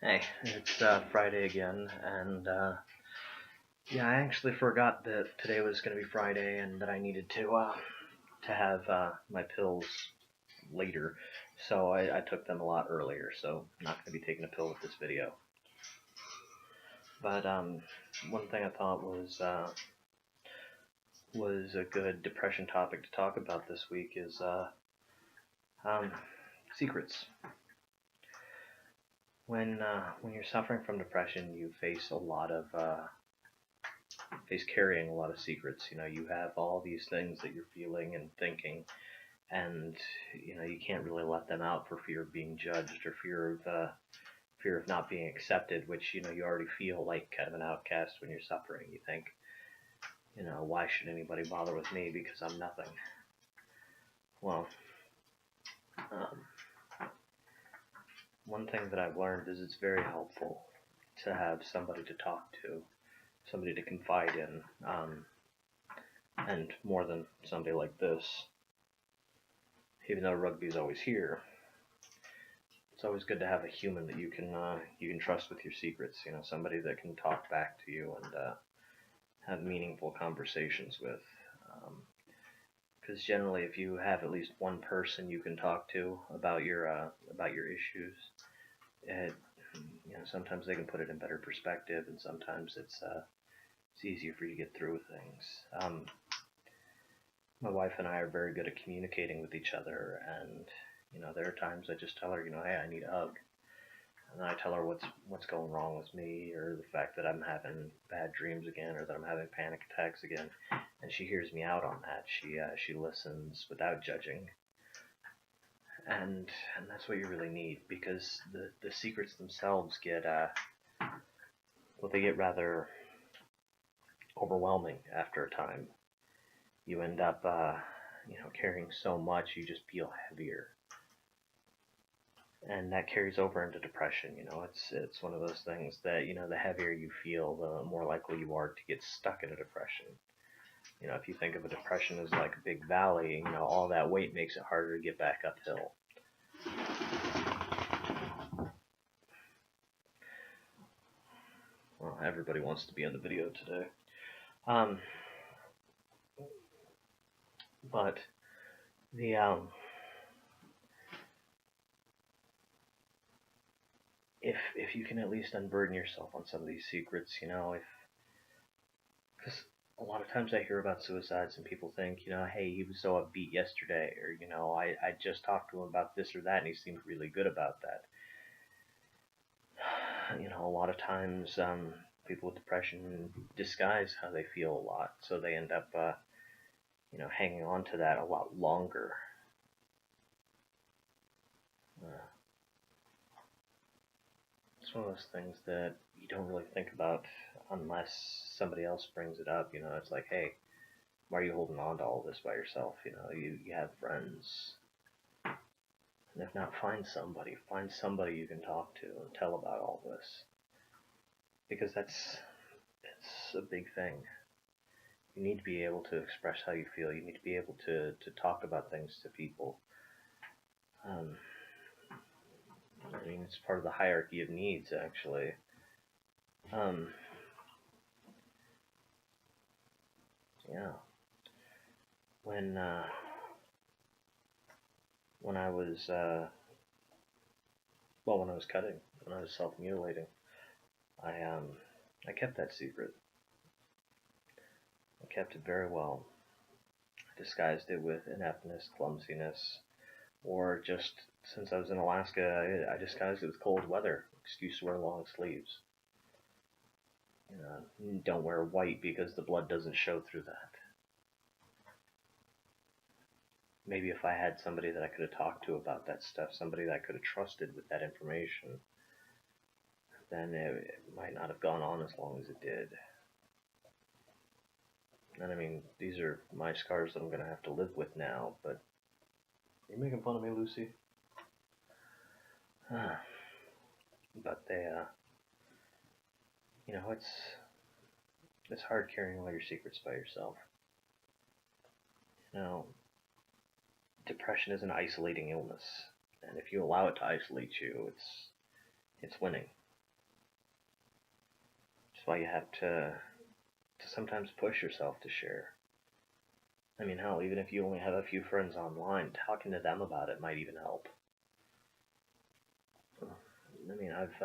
Hey, it's Friday again, and yeah, I actually forgot that today was going to be Friday and that I needed to have my pills later, so I took them a lot earlier. So I'm not going to be taking a pill with this video. But one thing I thought was a good depression topic to talk about this week is um, secrets. When you're suffering from depression, you face a lot of face carrying a lot of secrets. You know, you have all these things that you're feeling and thinking, and you can't really let them out for fear of being judged or fear of not being accepted, which you already feel like kind of an outcast when you're suffering. You think, why should anybody bother with me because I'm nothing? Well, um, one thing that I've learned is it's very helpful to have somebody to talk to, somebody to confide in, and more than somebody like this. Even though rugby's always here, it's always good to have a human that you can trust with your secrets. Somebody that can talk back to you and have meaningful conversations with. Because generally, if you have at least one person you can talk to about your issues, it, sometimes they can put it in better perspective, and sometimes it's easier for you to get through things. My wife and I are very good at communicating with each other, and there are times I just tell her, hey, I need a hug, and then I tell her what's going wrong with me, or the fact that I'm having bad dreams again, or that I'm having panic attacks again, and she hears me out on that. She listens without judging, and that's what you really need, because the secrets themselves get they get rather overwhelming after a time. You end up carrying so much, you just feel heavier, and that carries over into depression. It's one of those things that the heavier you feel, the more likely you are to get stuck in a depression. If you think of a depression as like a big valley, all that weight makes it harder to get back uphill. Well, everybody wants to be on the video today. But the if you can at least unburden yourself on some of these secrets, because a lot of times I hear about suicides and people think, hey, he was so upbeat yesterday, or I just talked to him about this or that and he seemed really good about that. A lot of times people with depression disguise how they feel a lot, so they end up hanging on to that a lot longer. It's one of those things that you don't really think about unless somebody else brings it up. It's like, hey, why are you holding on to all this by yourself? You have friends. And if not, find somebody you can talk to and tell about all this. Because it's a big thing. You need to be able to express how you feel. You need to be able to talk about things to people. It's part of the hierarchy of needs, actually. Yeah. When I was when I was cutting, when I was self-mutilating, I kept that secret. I kept it very well. I disguised it with ineptness, clumsiness, or just since I was in Alaska, I disguised it with cold weather. Excuse to wear long sleeves. Don't wear white because the blood doesn't show through that. Maybe if I had somebody that I could have talked to about that stuff, somebody that I could have trusted with that information, then it might not have gone on as long as it did. And I mean, these are my scars that I'm going to have to live with now, but you're making fun of me, Lucy? But they, it's hard carrying all your secrets by yourself. Depression is an isolating illness, and if you allow it to isolate you, it's winning. why you have to sometimes push yourself to share. I mean, hell, even if you only have a few friends online, talking to them about it might even help. I mean, I've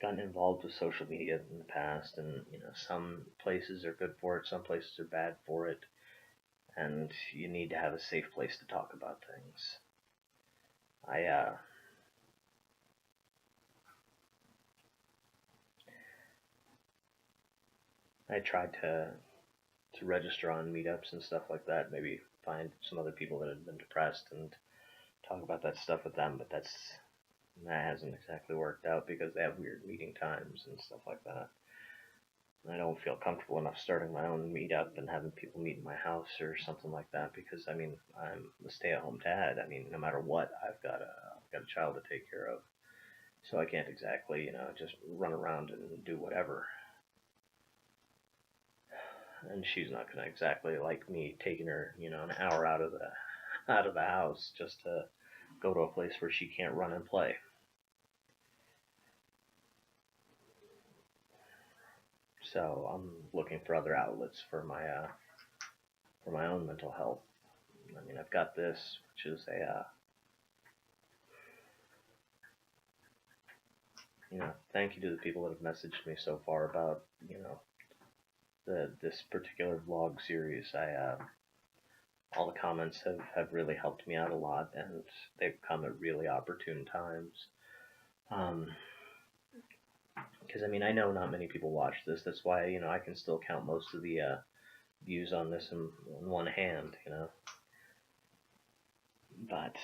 gotten involved with social media in the past, and some places are good for it, some places are bad for it, and you need to have a safe place to talk about things. I tried to register on meetups and stuff like that, maybe find some other people that had been depressed and talk about that stuff with them, but that hasn't exactly worked out because they have weird meeting times and stuff like that. And I don't feel comfortable enough starting my own meetup and having people meet in my house or something like that because, I mean, I'm a stay-at-home dad. I mean, no matter what, I've got a child to take care of. So I can't exactly, just run around and do whatever. And she's not gonna exactly like me taking her, an hour out of the house just to go to a place where she can't run and play. So I'm looking for other outlets for my own mental health. I mean, I've got this, which is thank you to the people that have messaged me so far about, this particular vlog series. All the comments have really helped me out a lot, and they've come at really opportune times. Because I mean, I know not many people watch this. That's why I can still count most of the views on this in one hand. But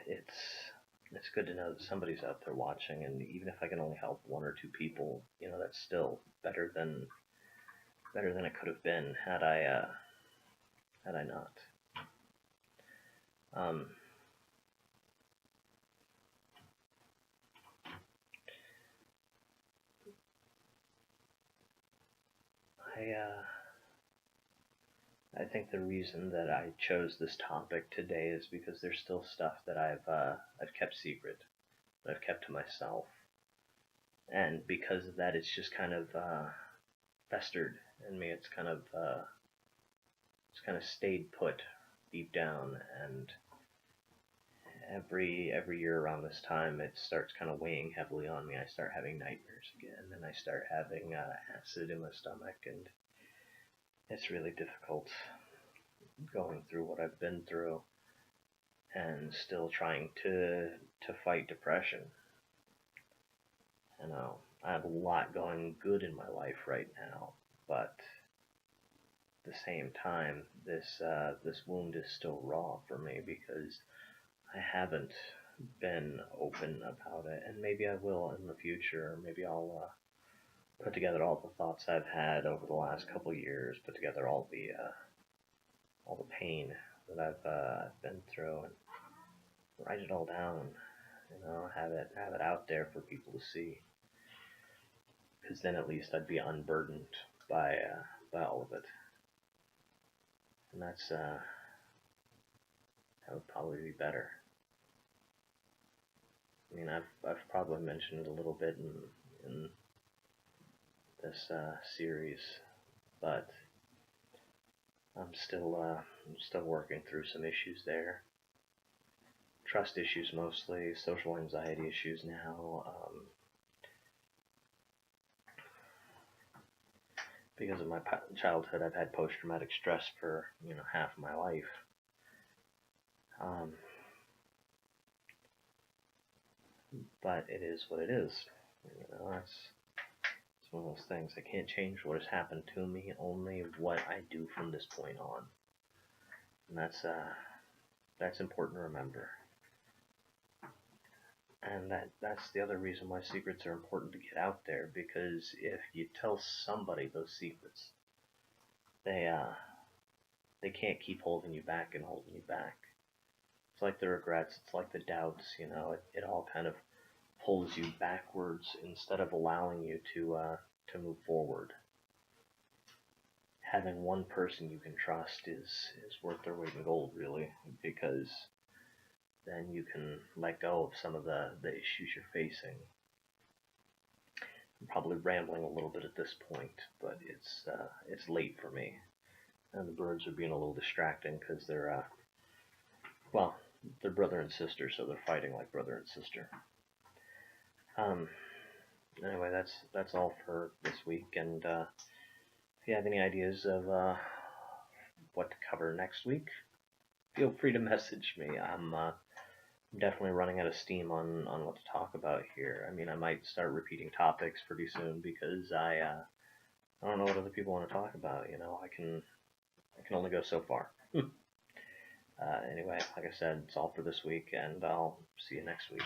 it's good to know that somebody's out there watching, and even if I can only help one or two people, that's still better than it could have been had I not. I think the reason that I chose this topic today is because there's still stuff that I've kept secret, that I've kept to myself, and because of that, it's just kind of festered in me. It's kind of stayed put deep down, and every year around this time, it starts kind of weighing heavily on me. I start having nightmares again, and I start having acid in my stomach, and it's really difficult going through what I've been through and still trying to fight depression. I have a lot going good in my life right now, but at the same time, this wound is still raw for me because I haven't been open about it, and maybe I will in the future. Maybe I'll put together all the thoughts I've had over the last couple years, put together all the pain that I've been through, and write it all down. Have it out there for people to see, because then at least I'd be unburdened by all of it, and that would probably be better. I mean, I've probably mentioned it a little bit in this series, but I'm still working through some issues there. Trust issues mostly, social anxiety issues now. Because of my childhood, I've had post-traumatic stress for half of my life. But it is what it is. It's one of those things. I can't change what has happened to me, only what I do from this point on. And that's important to remember. And that's the other reason why secrets are important to get out there, because if you tell somebody those secrets, they can't keep holding you back and holding you back. It's like the regrets, it's like the doubts, it all kind of pulls you backwards instead of allowing you to move forward. Having one person you can trust is worth their weight in gold, really, because then you can let go of some of the issues you're facing. I'm probably rambling a little bit at this point, but it's late for me, and the birds are being a little distracting because they're well, they're brother and sister, so they're fighting like brother and sister. Um, anyway, that's all for this week, and if you have any ideas of what to cover next week, feel free to message me. I'm definitely running out of steam on what to talk about here. I mean, I might start repeating topics pretty soon because I don't know what other people want to talk about. You know, I can only go so far. Anyway, like I said, it's all for this week, and I'll see you next week.